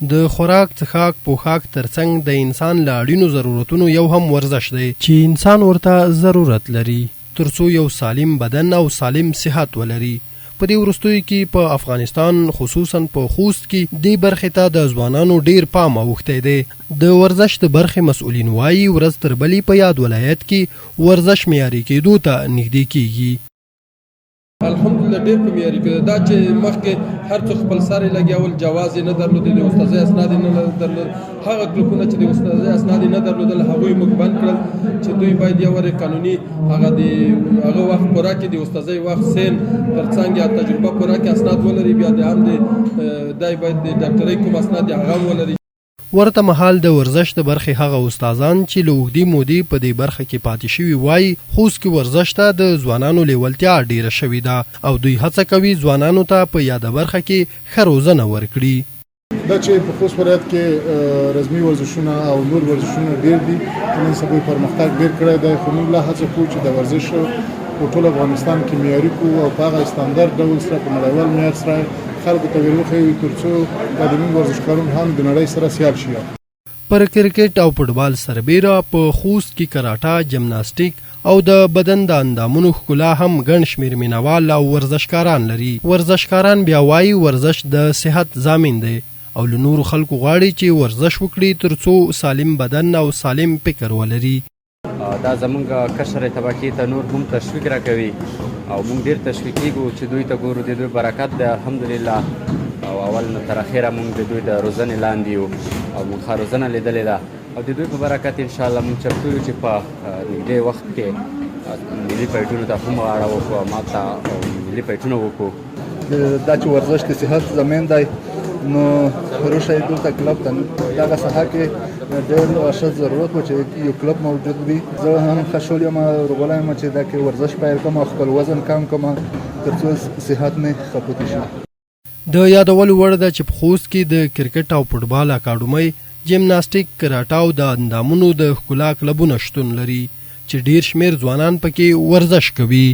د خوراک څښاک پوښاک ترڅنګ د انسان له اړینو ضرورتونو یو هم ورزش دی چې انسان ورته ضرورت لري ترڅو یو سالم بدن او سالم صحت ولري. په دې وروستیو کې په افغانستان خصوصا په خوست کې دې برخې ته د ځوانانو ډیر پام اوښتی دی. د ورزش د برخې مسؤلین وایي ورځ تر بلې په یاد ولایت کې ورزش معیاري کېدو ته نږدې کېږي. الحمدلله ډېر په معیاري کېده. دا چې مخکې هر څوک خپل سر یې لګیاول، جواز یې نه درلودی، د استاذۍ اسناد یې نه درلودل. هغه کلبونه چې د استاذۍ اسناد یې نه درلودل هغوی موږ بند کړل چې دوی باید یو ور قانوني هغه وخت پوره کړي، د استاذۍ وخت سین ترڅنګ یا تجربه پوره کړي، اسناد ولري، بیا د هم دی باید د ډاکټرۍ کوم اسناد هغه هم ولري. ورته مهال د ورزش د برخې هغه استادان چې له اوږدې مودې په دې برخه کې پاتې شوي وایي خوست کې ورزش ته د ځوانانو لیوالتیا ډیره شوې ده او دوی هڅه کوي ځوانانو ته په یاده برخه کې ښه روزنه ورکړي. دا چې په خوست ولایت کې رسمي ورزشونه او نور ورزشونه ډیر دي، نن سبا پرمختګ ډیر کړی دی، خو موږ لا هڅه کوو چې د ورزش په ټول افغانستان کې معیاري کړو او په هغه استاندارد ډول سره په نړیوال معیار سره خلکو ته وروښیو ترڅو د موږ ورزشکاران هم د نړۍ سره سیال شي. پر کرکټ او فوټبال سربیره په خوست کې کراټه، جمناستیک او د بدن د اندامونو ښکلا هم ګڼ شمېر مینوال او ورزشکاران لري. ورزشکاران بیا وایي ورزش د صحت ضامن دی او له نورو خلکو غواړي چې ورزش وکړي ترڅو سالم بدن او سالم فکر ولري. دا زمونږ کشر طبقې ته نور هم تشویق راکوي او موږ ډېر تشویق کېږو چې دوی ته ګورو د دوی برکت دی الحمدلله. او اول نه تر اخره موږ د دوی د روزنې لاندې یو او موږ ښه روزنه لیدلې ده او د دوی په برکت انشاءالله موږ چمتو یو چې په نږدې وخت کې ملي فایټونو ته هم غاړه وکړو، ماته ملي فایټونه وکړو. دا چې ورزش د صحت ضامن دی نو روشی دلته کلب ته دغه ساحه کې ډېر ښه ضرورت و چې یو کلب موجود وي. زه هم خوشحال یم روغلی یم چې دا کې ورزش پیل کوم او خپل وزن کم کوم ترڅو صحت مې ښه پاتې شي. د یادولو وړ ده چې په خوست کې د کرکټ او فوټبال اکاډمۍ، جمناستیک، کراټه او د اندامونو د ښکلا کلبونه شتون لري چې ډیر شمیر ځوانان پکې ورزش کوي.